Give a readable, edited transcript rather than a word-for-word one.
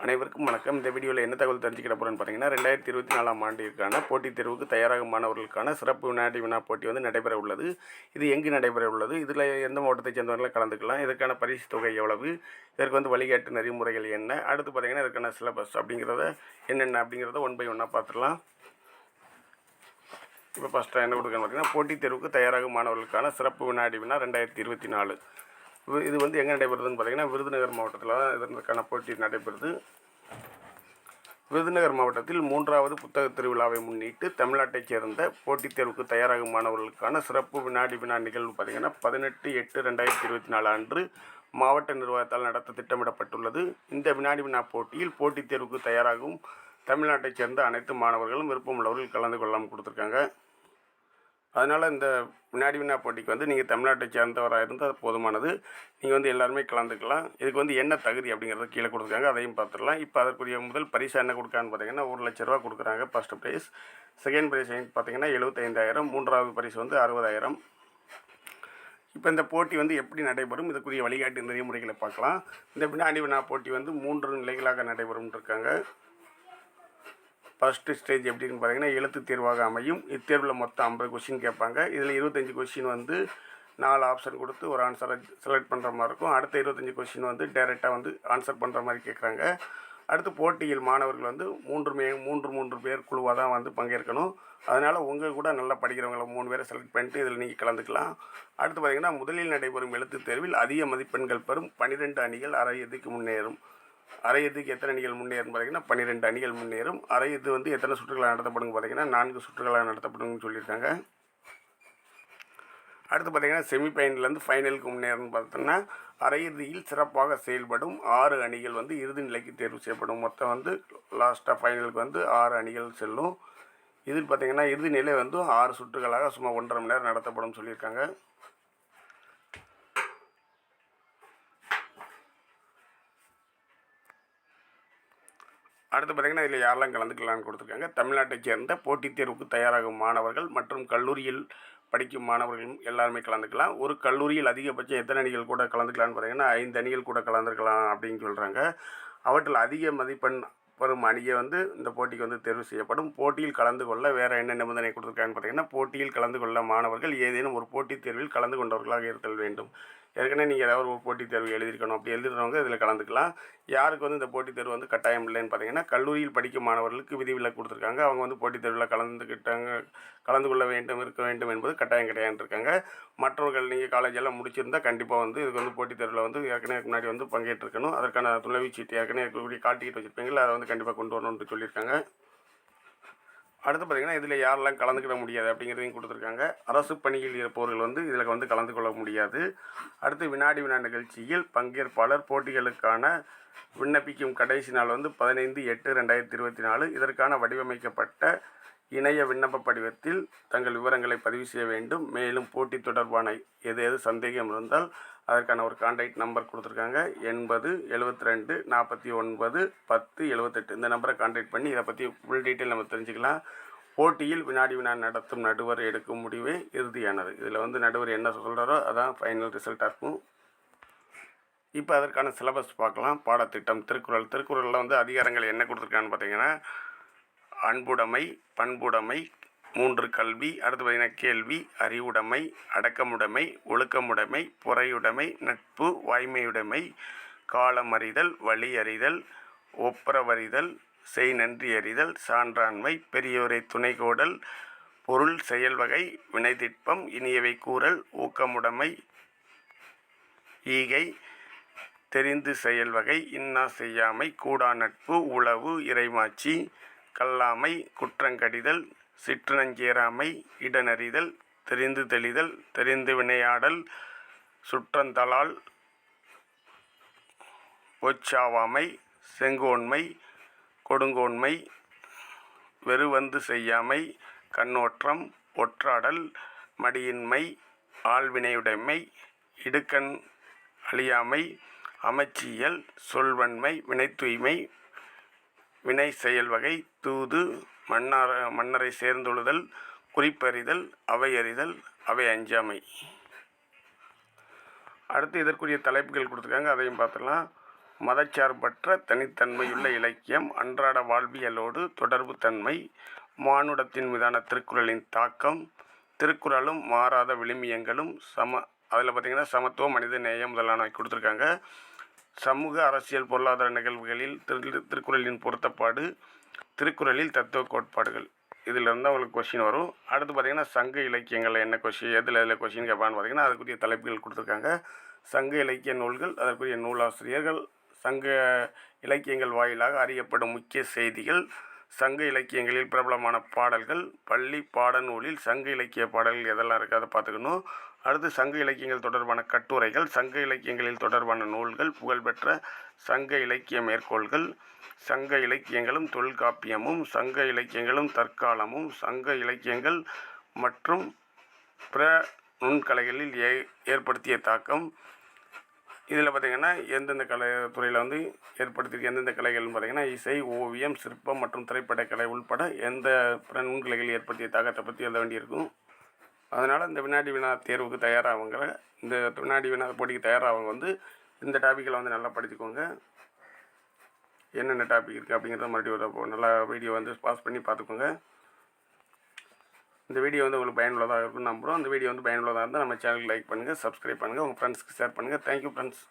அனைவருக்கும் வணக்கம். இந்த வீடியோவில் என்ன தகவல் தெரிஞ்சுக்கிட போகிறேன்னு பார்த்தீங்கன்னா 2024ஆம் ஆண்டிற்கான போட்டித் தேர்வுக்கு தயாராகும் மாணவர்களுக்கான சிறப்பு வினாடி வினா போட்டி வந்து நடைபெற உள்ளது. இது எங்கு நடைபெற உள்ளது, இதில் எந்த மாவட்டத்தைச் சேர்ந்தவர்களும் கலந்துக்கலாம், இதற்கான பரிசு தொகை எவ்வளவு, இதற்கு வந்து வழிகாட்டு நெறிமுறைகள் என்ன, அடுத்து பார்த்தீங்கன்னா இதற்கான சிலபஸ் அப்படிங்கிறத என்னென்ன அப்படிங்கிறத ஒன் பை ஒன்னாக பார்த்துடலாம். இப்போ ஃபஸ்ட்டாக என்ன கொடுக்குன்னு பார்த்தீங்கன்னா போட்டித் தேர்வுக்கு தயாராகும் மாணவர்களுக்கான சிறப்பு வினாடி வினா 2024. இது வந்து எங்கே நடைபெறுதுன்னு பார்த்தீங்கன்னா விருதுநகர் மாவட்டத்தில் தான் இதற்கான போட்டி நடைபெறுது. விருதுநகர் மாவட்டத்தில் 3வது புத்தக திருவிழாவை முன்னிட்டு தமிழ்நாட்டைச் சேர்ந்த போட்டித் தேர்வுக்கு தயாராகும் மாணவர்களுக்கான சிறப்பு வினாடி வினா நிகழ்வு பார்த்தீங்கன்னா 18/8/2024 அன்று மாவட்ட நிர்வாகத்தால் நடத்த திட்டமிடப்பட்டுள்ளது. இந்த வினாடி வினா போட்டியில் போட்டித் தேர்வுக்கு தயாராகும் தமிழ்நாட்டைச் சேர்ந்த அனைத்து மாணவர்களும் விருப்பமுள்ளவர்கள் கலந்து கொள்ளாமல் கொடுத்துருக்காங்க. அதனால் இந்த வினாடி வினா போட்டிக்கு வந்து நீங்கள் தமிழ்நாட்டை சேர்ந்தவராக இருந்தால் அது போதுமானது. நீங்கள் வந்து எல்லாருமே கலந்துக்கலாம். இதுக்கு வந்து என்ன தகுதி அப்படிங்கிறத கீழே கொடுத்துருக்காங்க, அதையும் பார்த்துடலாம். இப்போ அதற்குரிய முதல் பரிசு என்ன கொடுக்கான்னு பார்த்தீங்கன்னா 1 லட்ச ரூபா கொடுக்குறாங்க ஃபஸ்ட்டு ப்ரைஸ். செகண்ட் ப்ரைஸ் பார்த்தீங்கன்னா 75,000, 3வது பரிசு வந்து 60,000. இப்போ இந்த போட்டி வந்து எப்படி நடைபெறும், இதுக்குரிய வழிகாட்டு நெறிமுறைகளை பார்க்கலாம். இந்த வினாடி வினா போட்டி வந்து 3 நிலைகளாக நடைபெறும் இருக்காங்க. ஃபஸ்ட்டு ஸ்டேஜ் எப்படின்னு பார்த்தீங்கன்னா எழுத்து தேர்வாக அமையும். இத்தேர்வில் மொத்தம் 50 கொஷின் கேட்பாங்க. இதில் 25 கொஷின் வந்து 4 ஆப்ஷன் கொடுத்து ஒரு ஆன்சரை செலக்ட் பண்ணுற மாதிரி இருக்கும். அடுத்த 25 கொஷின் வந்து டைரெக்டாக வந்து ஆன்சர் பண்ணுற மாதிரி கேட்குறாங்க. அடுத்து போட்டியில் மாணவர்கள் வந்து 3 பேர் குழுவாக தான் வந்து பங்கேற்கணும். அதனால் உங்கள் கூட நல்லா படிக்கிறவங்களை 3 பேரை செலக்ட் பண்ணிட்டு இதில் நீங்கள் கலந்துக்கலாம். அடுத்து பார்த்திங்கன்னா முதலில் நடைபெறும் எழுத்துத் தேர்வில் அதிக மதிப்பெண்கள் பெறும் 12 அணிகள் அரையிறுதிக்கு முன்னேறும். அரையிறுதிக்கு எத்தனை அணிகள் முன்னேறும் பார்த்தீங்கன்னா 12 அணிகள் முன்னேறும். அரையிறுதி வந்து எத்தனை சுற்றுகளாக நடத்தப்படும் பார்த்தீங்கன்னா 4 சுற்றுகளாக நடத்தப்படும்னு சொல்லியிருக்காங்க. அடுத்து பார்த்திங்கன்னா செமிஃபைனல்லேருந்து ஃபைனலுக்கு முன்னேறும்னு பார்த்தோம்னா அரையிறுதியில் சிறப்பாக செயல்படும் 6 அணிகள் வந்து இறுதி நிலைக்கு தேர்வு செய்யப்படும். மொத்தம் வந்து லாஸ்ட்டாக ஃபைனலுக்கு வந்து 6 அணிகள் செல்லும். இதில் பார்த்திங்கன்னா இறுதி நிலை வந்து 6 சுற்றுகளாக சும்மா 1.5 மணி நேரம் நடத்தப்படும் சொல்லியிருக்காங்க. அடுத்து பார்த்திங்கன்னா இதில் யாரெல்லாம் கலந்துக்கலான்னு கொடுத்துருக்காங்க. தமிழ்நாட்டைச் சேர்ந்த போட்டித் தேர்வுக்கு தயாராகும் மாணவர்கள் மற்றும் கல்லூரியில் படிக்கும் மாணவர்கள் எல்லாருமே கலந்துக்கலாம். ஒரு கல்லூரியில் அதிகபட்சம் எத்தனை அணிகள் கூட கலந்துக்கலான்னு பார்த்தீங்கன்னா 5 அணிகள் கூட கலந்துக்கலாம் அப்படின்னு சொல்கிறாங்க. அவற்றில் அதிக மதிப்பெண் பெறும் அணியை வந்து இந்த போட்டிக்கு வந்து தேர்வு செய்யப்படும். போட்டியில் கலந்து கொள்ள வேறு என்ன நிபந்தனை கொடுத்துருக்காங்கன்னு பார்த்தீங்கன்னா போட்டியில் கலந்து கொள்ள மாணவர்கள் ஏதேனும் ஒரு போட்டித் தேர்வில் கலந்து கொண்டவர்களாக இருத்தல் வேண்டும். ஏற்கனவே நீங்கள் ஏதாவது ஒரு போட்டித் தேர்வு எழுதியிருக்கணும். அப்படி எழுதுறவங்க இதில் கலந்துக்கலாம். யாருக்கு வந்து இந்த போட்டித் தேர்வு வந்து கட்டாயம் இல்லைன்னு பார்த்தீங்கன்னா கல்லூரியில் படிக்கும் மாணவர்களுக்கு விதிவிலக்கு கொடுத்துருக்காங்க. அவங்க வந்து போட்டித் தேர்வில் கலந்து கொள்ள வேண்டும், இருக்க வேண்டும் என்பது கட்டாயம் கிடையாதுன்னு இருக்காங்க. மற்றவர்கள் நீங்கள் காலேஜெல்லாம் முடிச்சிருந்தால் கண்டிப்பாக வந்து இதுக்கு வந்து போட்டித் தேர்வில் வந்து ஏற்கனவே முன்னாடி வந்து பங்கேற்றிருக்கணும். அதற்கான துணைச்சீட்டு ஏற்கனவே இருக்கக்கூடிய கால் டிக்கெட் வச்சுருப்பீங்களா, அதை வந்து கண்டிப்பாக கொண்டு வரணும்னு சொல்லியிருக்காங்க. அடுத்து பார்த்திங்கன்னா இதில் யாரெல்லாம் கலந்துக்கிட முடியாது அப்படிங்கிறதையும் கொடுத்துருக்காங்க. அரசு பணியில் இருப்பவர்கள் வந்து இதில் வந்து கலந்து கொள்ள முடியாது. அடுத்து வினாடி வினா நிகழ்ச்சியில் பங்கேற்பாளர் போட்டிகளுக்கான விண்ணப்பிக்கும் கடைசி நாள் வந்து 15/8/2024. இதற்கான வடிவமைக்கப்பட்ட இணைய விண்ணப்ப படிவத்தில் தங்கள் விவரங்களை பதிவு செய்ய வேண்டும். மேலும் போட்டி தொடர்பான எது சந்தேகம் இருந்தால் அதற்கான ஒரு கான்டாக்ட் நம்பர் கொடுத்துருக்காங்க. 80 72 49 10 78. இந்த நம்பரை கான்டாக்ட் பண்ணி இதை பற்றி ஃபுல் டீட்டெயில் நம்ம தெரிஞ்சுக்கலாம். போட்டியில் வினாடி வினா நடத்தும் நடுவர் எடுக்கும் முடிவே இறுதியானது. இதில் வந்து நடுவர் என்ன சொல்கிறாரோ அதான் ஃபைனல் ரிசல்ட்டாக இருக்கும். இப்போ அதற்கான சிலபஸ் பார்க்கலாம். பாடத்திட்டம் திருக்குறளில் வந்து அதிகாரங்கள் என்ன கொடுத்துருக்கான்னு பார்த்தீங்கன்னா அன்புடைமை, பண்புடைமை, 3 கல்வி, அடுத்து பார்த்திங்கன்னா கேள்வி, அறிவுடைமை, அடக்கமுடைமை, ஒழுக்கமுடைமை, பொறையுடைமை, நட்பு, வாய்மையுடைமை, காலமறிதல், வழி அறிதல், ஒப்புரவறிதல், செய் நன்றி அறிதல், சான்றாண்மை, பெரியோரை துணைகோடல், பொருள் செயல்வகை, வினைத்திட்பம், இனியவை கூறல், ஊக்கமுடைமை, ஈகை, தெரிந்து செயல்வகை, இன்னா செய்யாமை, கூடா நட்பு, உளவு, இறைமாட்சி, கல்லாமை, குற்றங்கடிதல், சிற்றுநஞ்சேராமை, இடனறிதல், தெரிந்து தெளிதல், தெரிந்து வினையாடல், சுற்றந்தளால், பொச்சாவாமை, செங்கோன்மை, கொடுங்கோன்மை, வெறுவந்து செய்யாமை, கண்ணோற்றம், ஒற்றாடல், மடியின்மை, ஆள்வினையுடைமை, இடுக்கண் அழியாமை, அமைச்சியல், சொல்வன்மை, வினைத்தூய்மை, வினை செயல்வகை, தூது, மன்னரை சேர்ந்தொழுதல், குறிப்பறிதல், அவையறிதல், அவை அஞ்சாமை. அடுத்து இதற்குரிய தலைப்புகள் கொடுத்துருக்காங்க, அதையும் பார்த்துடலாம். மதச்சார்பற்ற தனித்தன்மையுள்ள இலக்கியம், அன்றாட வாழ்வியலோடு தொடர்பு தன்மை, மானுடத்தின் மீதான திருக்குறளின் தாக்கம், திருக்குறளும் மாறாத விழுமியங்களும், அதில் பார்த்திங்கன்னா சமத்துவம், மனித நேயம் முதலானவை கொடுத்துருக்காங்க. சமூக, அரசியல், பொருளாதார நிகழ்வுகளில் திருக்குறளின் பொருத்தப்பாடு, திருக்குறளில் தத்துவ கோட்பாடுகள், இதில் இருந்தால் உங்களுக்கு கொஷின் வரும். அடுத்து பார்த்திங்கன்னா சங்க இலக்கியங்களில் என்ன கொஷின், எதில் கொஷின் கேட்பான்னு பார்த்திங்கன்னா அதுக்குரிய தலைப்புகள் கொடுத்துருக்காங்க. சங்க இலக்கிய நூல்கள், அதற்குரிய நூலாசிரியர்கள், சங்க இலக்கியங்கள் வாயிலாக அறியப்படும் முக்கிய செய்திகள், சங்க இலக்கியங்களில் பிரபலமான பாடல்கள், பள்ளி பாடநூலில் சங்க இலக்கிய பாடல்கள் எதெல்லாம் இருக்குது அதை பார்த்துக்கணும். அடுத்து சங்க இலக்கியங்கள் தொடர்பான கட்டுரைகள், சங்க இலக்கியங்களில் தொடர்பான நூல்கள், புகழ்பெற்ற சங்க இலக்கிய மேற்கோள்கள், சங்க இலக்கியங்களும் தொல்காப்பியமும், சங்க இலக்கியங்களும் தற்காலமும், சங்க இலக்கியங்கள் மற்றும் பிற நுண்கலைகளில் ஏற்படுத்திய தாக்கம். இதில் பார்த்திங்கன்னா எந்தெந்த துறையில் வந்து ஏற்படுத்தியிருக்கு, எந்தெந்த கலைகள்னு பார்த்திங்கன்னா இசை, ஓவியம், சிற்பம் மற்றும் திரைப்படக்கலை உள்பட எந்த பிற நுண்கலைகள் ஏற்படுத்திய தாக்கத்தை பற்றி எழுத வேண்டியிருக்கும். அதனால் இந்த வினாடி வினா தேர்வுக்கு தயாராகவங்க, இந்த வினாடி வினா போட்டிக்கு தயாராகவங்க வந்து இந்த டாப்பிக்கில் வந்து நல்லா படிச்சுக்கோங்க. என்னென்ன டாபிக் இருக்குது அப்படிங்கிறத மறுபடியும் நல்லா வீடியோ வந்து பாஸ் பண்ணி பார்த்துக்கோங்க. இந்த வீடியோ வந்து உங்களுக்கு பயனுள்ளதாக இருக்கும்னு நம்புகிறோம். இந்த வீடியோ வந்து பயனுள்ளதாக இருந்தால் நம்ம சேனலுக்கு லைக் பண்ணுங்கள், சப்ஸ்கிரைப் பண்ணுங்கள், உங்கள் ஃப்ரெண்ட்ஸ்க்கு ஷேர் பண்ணுங்கள். Thank you friends.